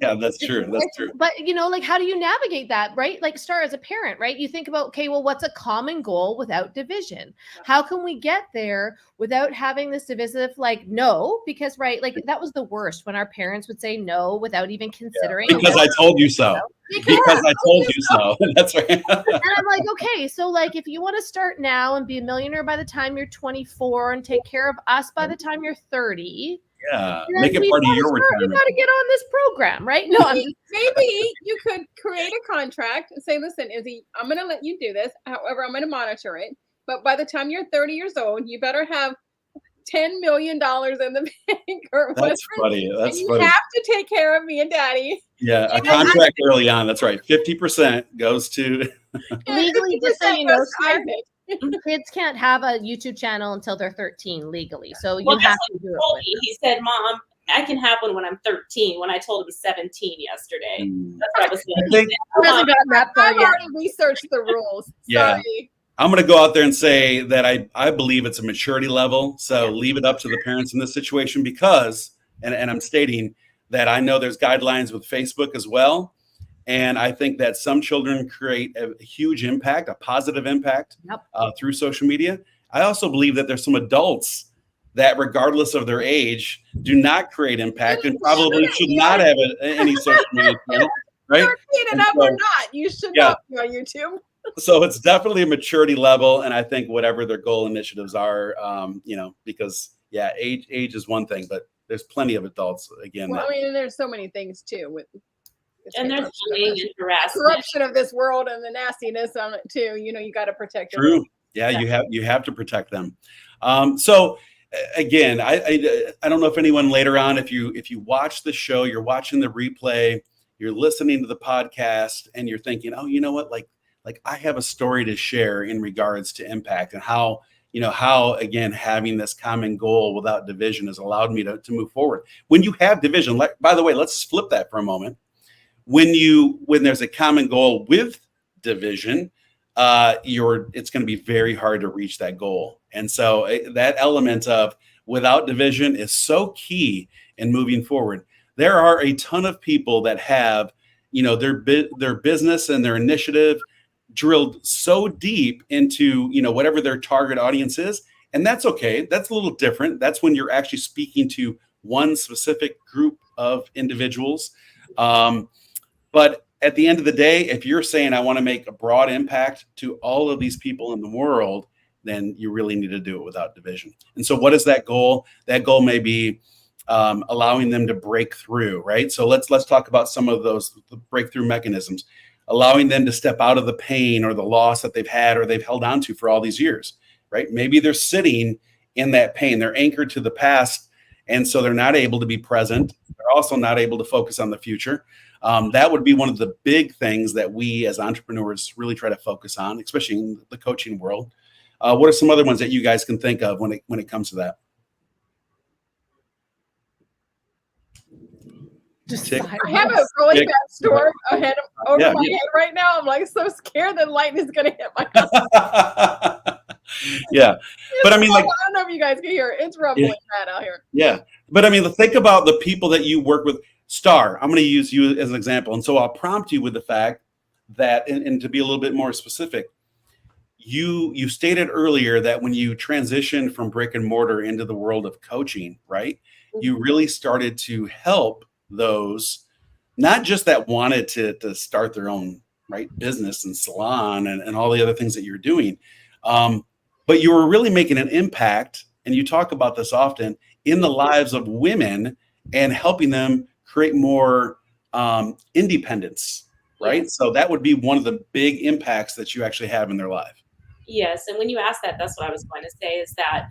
Yeah, that's true. That's true. But like, how do you navigate that, right? Like, start as a parent, right? You think about, okay, well, what's a common goal without division? How can we get there without having this divisive, like, no? Because, right, like, that was the worst when our parents would say no without even considering. Because I told you so. Because I told you so. That's right. And I'm like, okay, so like, if you want to start now and be a millionaire by the time you're 24 and take care of us by the time you're 30. Yeah, then make it part of your We retirement. got to get on this program, right? No, Maybe you could create a contract and say, listen, Izzy, I'm going to let you do this. However, I'm going to monitor it. But by the time you're 30 years old, you better have $10 million in the bank or whatever. That's funny. That's and you funny. have to take care of me and Daddy. Yeah, a contract early on. That's right. 50% goes to. legally, just so you know, goes to Isaac. kids can't have a YouTube channel until they're 13 legally. So you Well, have that's to what do he it. told with me. He said, Mom, I can have one when I'm 13, when I told him 17 yesterday. That's what I was I saying. think Who hasn't gotten that far I've yet? already researched the rules. Yeah. Sorry. I'm going to go out there and say that I believe it's a maturity level. So leave it up to the parents in this situation because, and I'm stating that I know there's guidelines with Facebook as well. And I think that some children create a huge impact, a positive impact through social media. I also believe that there's some adults that, regardless of their age, do not create impact and probably should not have any social media channel, right? 13 and up or not, you should not be on YouTube. So it's definitely a maturity level, and I think whatever their goal initiatives are, because age is one thing, but there's plenty of adults again. Well, I mean, there's so many things too with. And there's bullying and harassment. Corruption of this world and the nastiness on it too. You got to protect it. True. Yeah, you have to protect them. So again, I don't know if anyone later on, if you watch the show, you're watching the replay, you're listening to the podcast, and you're thinking, oh, you know what, like I have a story to share in regards to impact and how again having this common goal without division has allowed me to move forward. When you have division, by the way, let's flip that for a moment. When there's a common goal with division, it's going to be very hard to reach that goal. And so that element of without division is so key in moving forward. There are a ton of people that have, their business and their initiative drilled so deep into, whatever their target audience is. And that's okay. That's a little different. That's when you're actually speaking to one specific group of individuals. But at the end of the day, if you're saying, I want to make a broad impact to all of these people in the world, then you really need to do it without division. And so what is that goal? That goal may be allowing them to break through, right? So let's talk about some of the breakthrough mechanisms, allowing them to step out of the pain or the loss that they've had or they've held on to for all these years, right? Maybe they're sitting in that pain. They're anchored to the past, and so they're not able to be present. They're also not able to focus on the future. That would be one of the big things that we as entrepreneurs really try to focus on, especially in the coaching world. What are some other ones that you guys can think of when it comes to that? I have a really bad story over my head right now. I'm like so scared that lightning is going to hit my house. Yeah. But I mean, I don't know if you guys can hear it. It's rumbling bad out here. Yeah. But I mean, think about the people that you work with. Star, I'm going to use you as an example. And so I'll prompt you with the fact that, and to be a little bit more specific, you stated earlier that when you transitioned from brick and mortar into the world of coaching, right, you really started to help those, not just that wanted to start their own business and salon and all the other things that you're doing, but you were really making an impact, and you talk about this often, in the lives of women and helping them create more independence, right? Yes. So that would be one of the big impacts that you actually have in their life. Yes, and when you ask that, that's what I was going to say, is that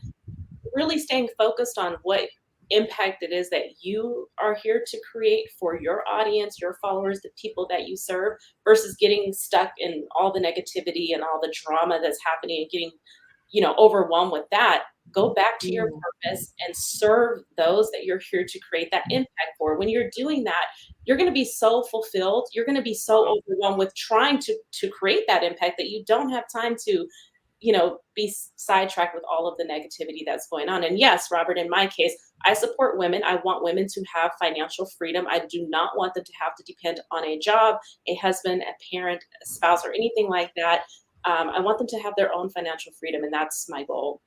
really staying focused on what impact it is that you are here to create for your audience, your followers, the people that you serve, versus getting stuck in all the negativity and all the drama that's happening and getting, overwhelmed with that. Go back to your purpose and serve those that you're here to create that impact for. When you're doing that, you're going to be so fulfilled. You're going to be so overwhelmed with trying to create that impact that you don't have time to be sidetracked with all of the negativity that's going on. And yes, Robert, in my case, I support women. I want women to have financial freedom. I do not want them to have to depend on a job, a husband, a parent, a spouse, or anything like that. I want them to have their own financial freedom, and that's my goal.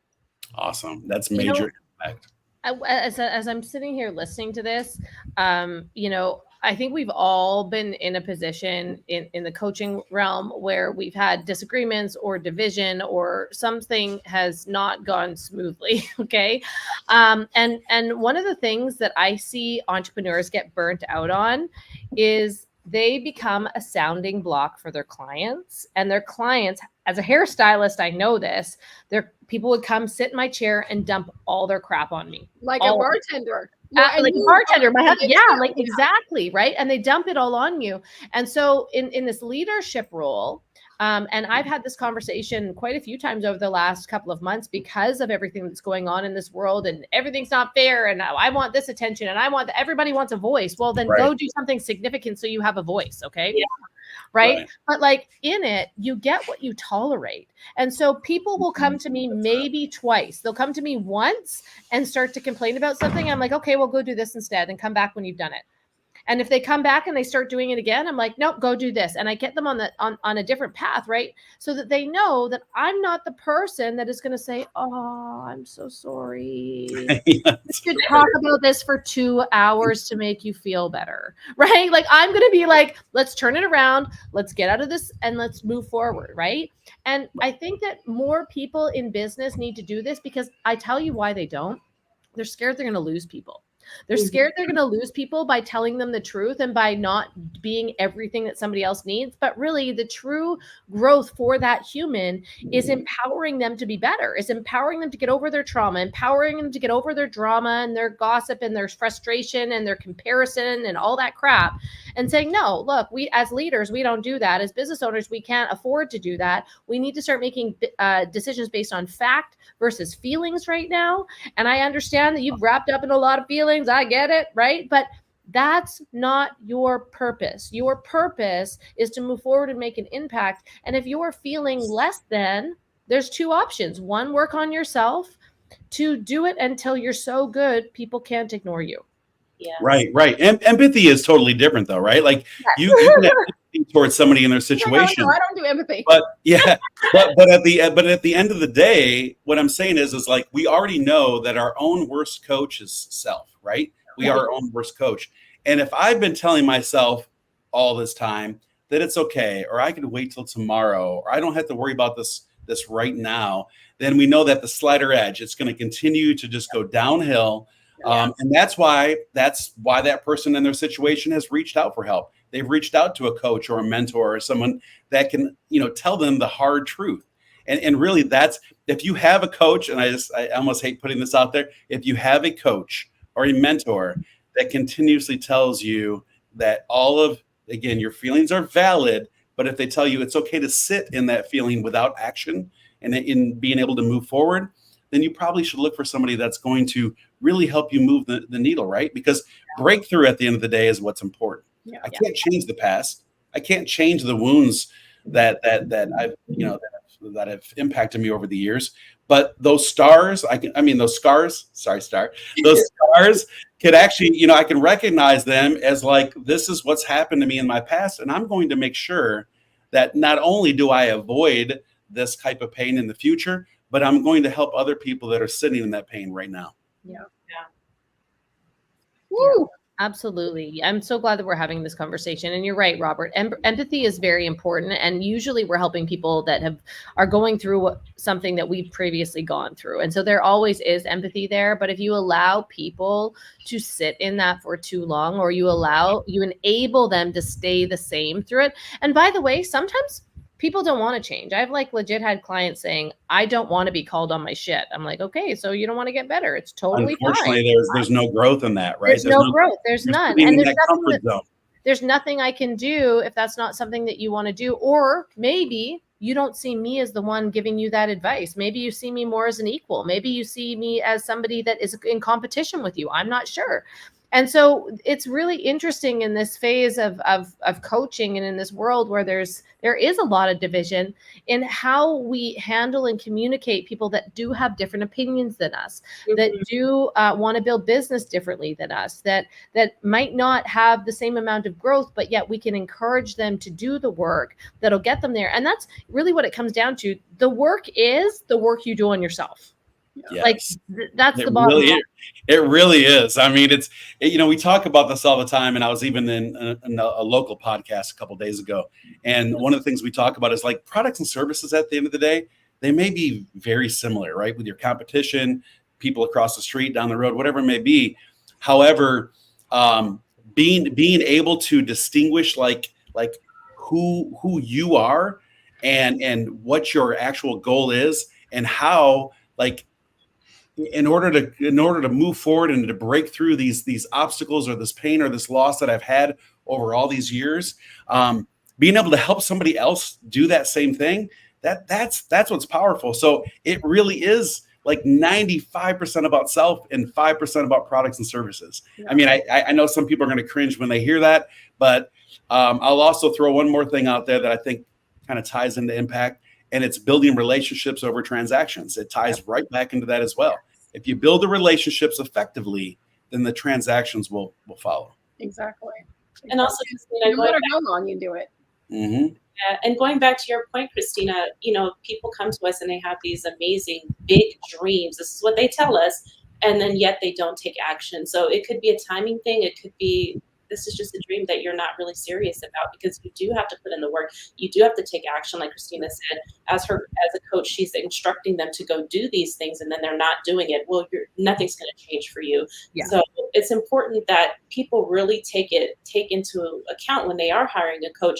Awesome. That's major impact. As I'm sitting here listening to this, I think we've all been in a position in the coaching realm where we've had disagreements or division or something has not gone smoothly. Okay. And one of the things that I see entrepreneurs get burnt out on is they become a sounding block for their clients, and their clients, as a hairstylist, I know this, people would come sit in my chair and dump all their crap on me. Like a bartender. Like a bartender, like exactly, right? And they dump it all on you. And so in this leadership role, and I've had this conversation quite a few times over the last couple of months because of everything that's going on in this world, and everything's not fair, and I want this attention, and everybody wants a voice. Well, then go do something significant so you have a voice, okay? Yeah. Right? But like in it, you get what you tolerate. And so people will come to me maybe twice. They'll come to me once and start to complain about something. I'm like, okay, well, go do this instead and come back when you've done it. And if they come back and they start doing it again, I'm like, nope, go do this. And I get them on a different path, right? So that they know that I'm not the person that is going to say, oh, I'm so sorry. We should talk about this for 2 hours to make you feel better, right? Like I'm going to be like, let's turn it around. Let's get out of this and let's move forward, right? And I think that more people in business need to do this, because I tell you why they don't. They're scared they're going to lose people. They're scared they're going to lose people by telling them the truth and by not being everything that somebody else needs. But really, the true growth for that human is empowering them to be better, is empowering them to get over their trauma, empowering them to get over their drama and their gossip and their frustration and their comparison and all that crap, and saying, no, look, we as leaders, we don't do that. As business owners, we can't afford to do that. We need to start making decisions based on fact versus feelings right now. And I understand that you've wrapped up in a lot of feelings. I get it, right? But that's not your purpose. Your purpose is to move forward and make an impact. And if you're feeling less than, there's 2 options. 1, work on yourself. 2, do it until you're so good people can't ignore you. Yeah. Right. Empathy is totally different, though, right? Like you can have empathy towards somebody in their situation. No, I don't do empathy. But yeah, but at the end of the day, what I'm saying is like we already know that our own worst coach is self, right? We are our own worst coach. And if I've been telling myself all this time that it's okay, or I can wait till tomorrow, or I don't have to worry about this right now, then we know that the slider edge, it's going to continue to just go downhill. And that's why that person in their situation has reached out for help. They've reached out to a coach or a mentor or someone that can, tell them the hard truth. And really that's, if you have a coach, and I almost hate putting this out there, if you have a coach or a mentor that continuously tells you that again, your feelings are valid, but if they tell you it's okay to sit in that feeling without action and in being able to move forward, then you probably should look for somebody that's going to really help you move the needle, right? Because breakthrough at the end of the day is what's important. Yeah, I can't change the past. I can't change the wounds that I've, that have impacted me over the years. But those scars, those scars could actually, I can recognize them as like, this is what's happened to me in my past. And I'm going to make sure that not only do I avoid this type of pain in the future, but I'm going to help other people that are sitting in that pain right now. Yeah. Woo. Yeah, absolutely. I'm so glad that we're having this conversation. And you're right, Robert. Empathy is very important. And usually we're helping people that are going through something that we've previously gone through. And so there always is empathy there. But if you allow people to sit in that for too long, or you enable them to stay the same through it. And by the way, sometimes people don't want to change. I've like legit had clients saying, I don't want to be called on my shit. I'm like, okay, so you don't want to get better. It's totally Unfortunately, fine. there's no growth in that, right? There's no growth. There's you're none. sitting And in that comfort zone. there's nothing I can do if that's not something that you want to do. Or maybe you don't see me as the one giving you that advice. Maybe you see me more as an equal. Maybe you see me as somebody that is in competition with you. I'm not sure. And so it's really interesting in this phase of coaching and in this world where there is a lot of division in how we handle and communicate people that do have different opinions than us, that do want to build business differently than us, that might not have the same amount of growth, but yet we can encourage them to do the work that'll get them there. And that's really what it comes down to. The work is the work you do on yourself. Yes. Like that's the bottom line. It really is. I mean, we talk about this all the time. And I was even in a local podcast a couple of days ago. And one of the things we talk about is like products and services at the end of the day, they may be very similar, right? With your competition, people across the street, down the road, whatever it may be. However, being able to distinguish like who you are and what your actual goal is and how, like, in order to move forward and to break through these obstacles or this pain or this loss that I've had over all these years, being able to help somebody else do that same thing, that's what's powerful. So it really is like 95% about self and 5% about products and services. Yeah. I mean, I know some people are going to cringe when they hear that, but I'll also throw one more thing out there that I think kind of ties into impact, and it's building relationships over transactions. It ties right back into that as well. If you build the relationships effectively, then the transactions will follow. Exactly. And also, Christina, no matter how long you do it. Mm-hmm. And going back to your point, Christina, people come to us and they have these amazing big dreams. This is what they tell us, and then yet they don't take action. So it could be a timing thing. It could be, this is just a dream that you're not really serious about, because you do have to put in the work. You do have to take action. Like Christina said, as a coach, she's instructing them to go do these things, and then they're not doing it. Well, nothing's going to change for you. Yeah. So it's important that people really take into account when they are hiring a coach.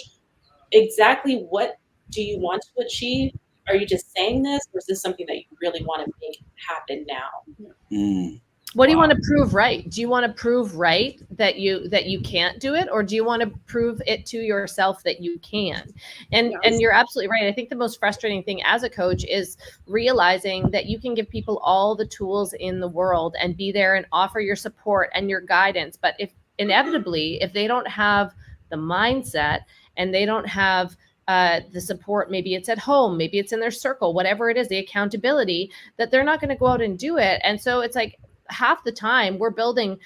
Exactly what do you want to achieve? Are you just saying this, or is this something that you really want to make happen now? Mm. What do you want to prove right? Do you want to prove right that you can't do it, or do you want to prove it to yourself that you can? And you're absolutely right. I think the most frustrating thing as a coach is realizing that you can give people all the tools in the world and be there and offer your support and your guidance. But if they don't have the mindset and they don't have the support, maybe it's at home, maybe it's in their circle, whatever it is, the accountability, that they're not going to go out and do it. And so it's like, half the time we're building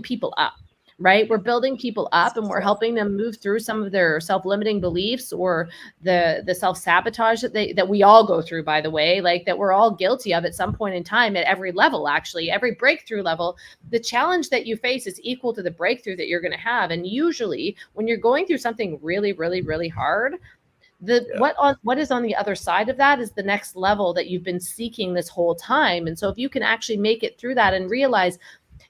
people up, right? We're building people up and we're helping them move through some of their self-limiting beliefs or the self-sabotage that we all go through, by the way, like that we're all guilty of at some point in time at every level, actually, every breakthrough level. The challenge that you face is equal to the breakthrough that you're going to have. And usually when you're going through something really, really, really hard, what is on the other side of that is the next level that you've been seeking this whole time. And so if you can actually make it through that and realize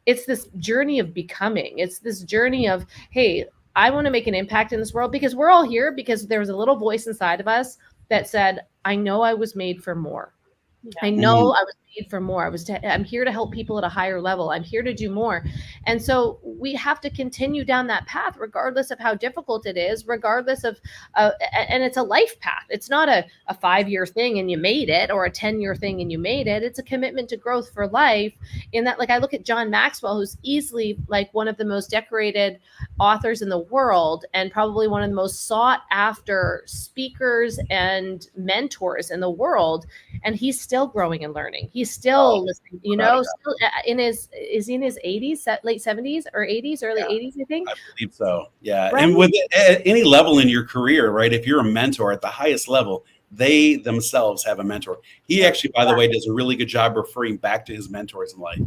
it's this journey of becoming, it's this journey of, hey, I want to make an impact in this world, because we're all here because there was a little voice inside of us that said, I know I was made for more. Yeah. I know I was made for more. I'm here to help people at a higher level. I'm here to do more. And so we have to continue down that path, regardless of how difficult it is, regardless of, and it's a life path. It's not a 5-year thing and you made it, or a 10-year thing and you made it. It's a commitment to growth for life. In that, like, I look at John Maxwell, who's easily like one of the most decorated authors in the world, and probably one of the most sought after speakers and mentors in the world. And he's still growing and learning. He's still listening, still is he in his 80s, late 70s or 80s, early 80s, I think. I believe so. Yeah. Right? And with any level in your career, right? If you're a mentor at the highest level, they themselves have a mentor. He actually, by the way, does a really good job referring back to his mentors in life.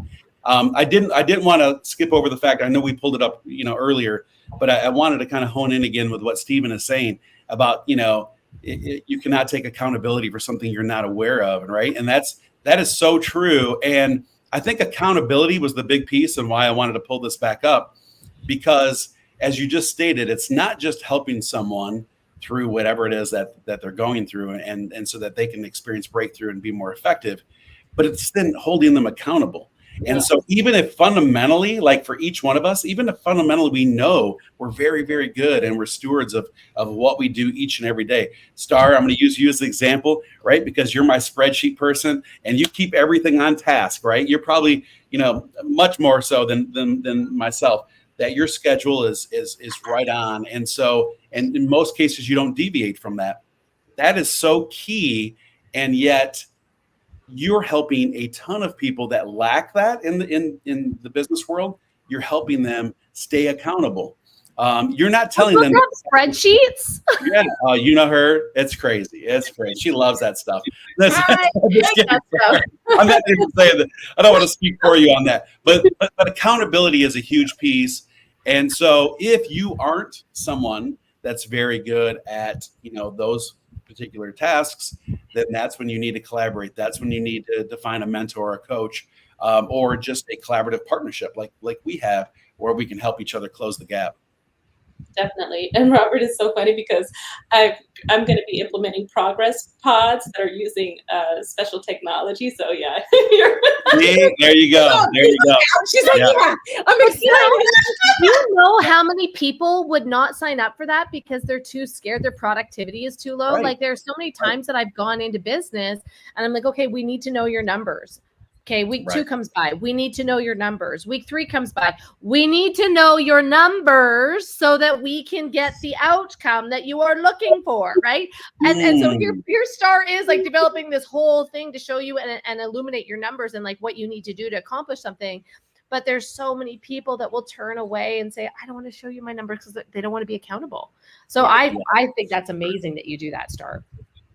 I didn't want to skip over the fact, I know we pulled it up, earlier, but I wanted to kind of hone in again with what Stephen is saying about, you cannot take accountability for something you're not aware of, right? And that is so true. And I think accountability was the big piece and why I wanted to pull this back up, because as you just stated, it's not just helping someone through whatever it is that they're going through, and so that they can experience breakthrough and be more effective. But it's then holding them accountable. And so even if fundamentally, like for each one of us, even if fundamentally we know we're very, very good and we're stewards of what we do each and every day. Star, I'm going to use you as an example, right? Because you're my spreadsheet person and you keep everything on task, right? You're probably, much more so than myself, that your schedule is right on. And so, and in most cases, you don't deviate from that. That is so key. And yet you're helping a ton of people that lack that in the business world. You're helping them stay accountable. You're not telling them spreadsheets. Yeah, you know her. It's crazy. It's crazy. She loves that stuff. I'm not even saying that. I don't want to speak for you on that. But accountability is a huge piece. And so if you aren't someone that's very good at those particular tasks, then that's when you need to collaborate. That's when you need to find a mentor or a coach, or just a collaborative partnership like we have, where we can help each other close the gap. Definitely. And Robert is so funny because I'm going to be implementing progress pods that are using special technology. So yeah. There you go. There you go. She's like, yeah, I'm excited. You know how many people would not sign up for that because they're too scared, their productivity is too low. Right. Like there's so many times that I've gone into business and I'm like, okay, we need to know your numbers. Okay, week 2 comes by. We need to know your numbers. Week 3 comes by. We need to know your numbers so that we can get the outcome that you are looking for, right? And so your star is like developing this whole thing to show you and illuminate your numbers and like what you need to do to accomplish something. But there's so many people that will turn away and say, I don't want to show you my numbers because they don't want to be accountable. So I think that's amazing that you do that, Star.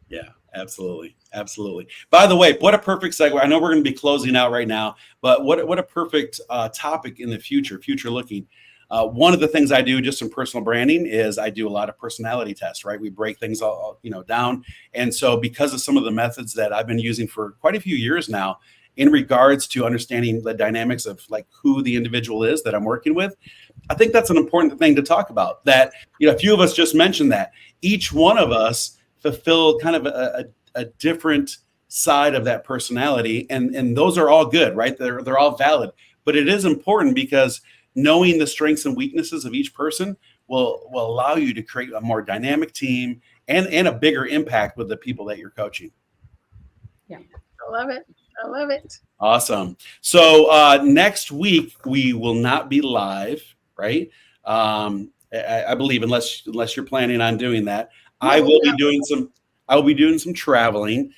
Yeah, absolutely. Absolutely. By the way, what a perfect segue. I know we're going to be closing out right now, but what a perfect topic in the future looking. One of the things I do just in personal branding is I do a lot of personality tests, right? We break things all down. And so because of some of the methods that I've been using for quite a few years now, in regards to understanding the dynamics of like who the individual is that I'm working with, I think that's an important thing to talk about. That, a few of us just mentioned that each one of us fulfill kind of a different side of that personality. And those are all good, right? They're all valid. But it is important because knowing the strengths and weaknesses of each person will allow you to create a more dynamic team and a bigger impact with the people that you're coaching. Yeah, I love it. I love it. Awesome. So next week we will not be live, right? I believe unless you're planning on doing that. I will be doing some traveling.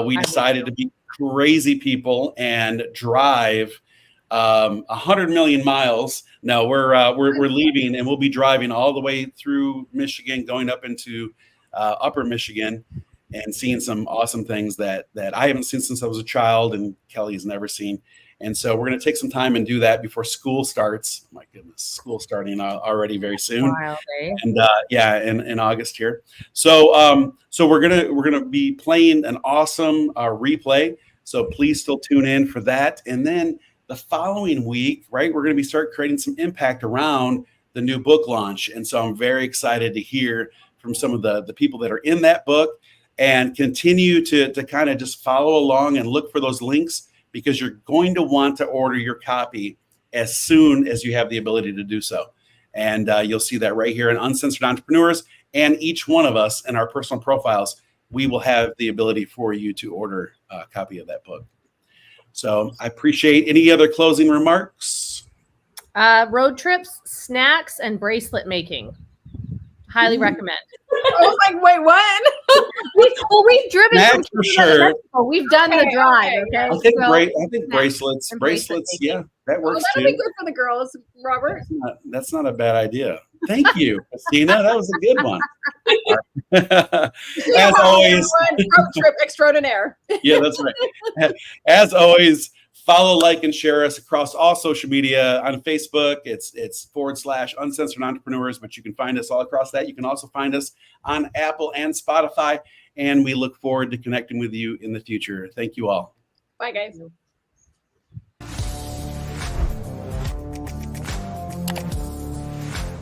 We decided to be crazy people and drive 100 million miles. No, we're leaving and we'll be driving all the way through Michigan, going up into upper Michigan and seeing some awesome things that I haven't seen since I was a child and Kelly's never seen. And so we're going to take some time and do that before school starts. My goodness, school starting already very soon. Wild, eh? And in August here. So we're gonna be playing an awesome replay. So please still tune in for that. And then the following week, right, we're going to start creating some impact around the new book launch. And so I'm very excited to hear from some of the people that are in that book and continue to kind of just follow along and look for those links, because you're going to want to order your copy as soon as you have the ability to do so. And you'll see that right here in Uncensored Entrepreneurs, and each one of us in our personal profiles, we will have the ability for you to order a copy of that book. So I appreciate any other closing remarks. Road trips, snacks, and bracelet making. Highly recommend. I was like, wait, what? We've driven Snacks for sure. We've done the drive. Okay. I think bracelets. Yeah, that works that'll too. be good for the girls, Robert. That's not a bad idea. Thank you, Christina. That was a good one. As always, road trip extraordinaire. Yeah, that's right. As always, follow, like, and share us across all social media. On Facebook, it's /Uncensored Entrepreneurs, but you can find us all across that. You can also find us on Apple and Spotify, and we look forward to connecting with you in the future. Thank you all. Bye, guys.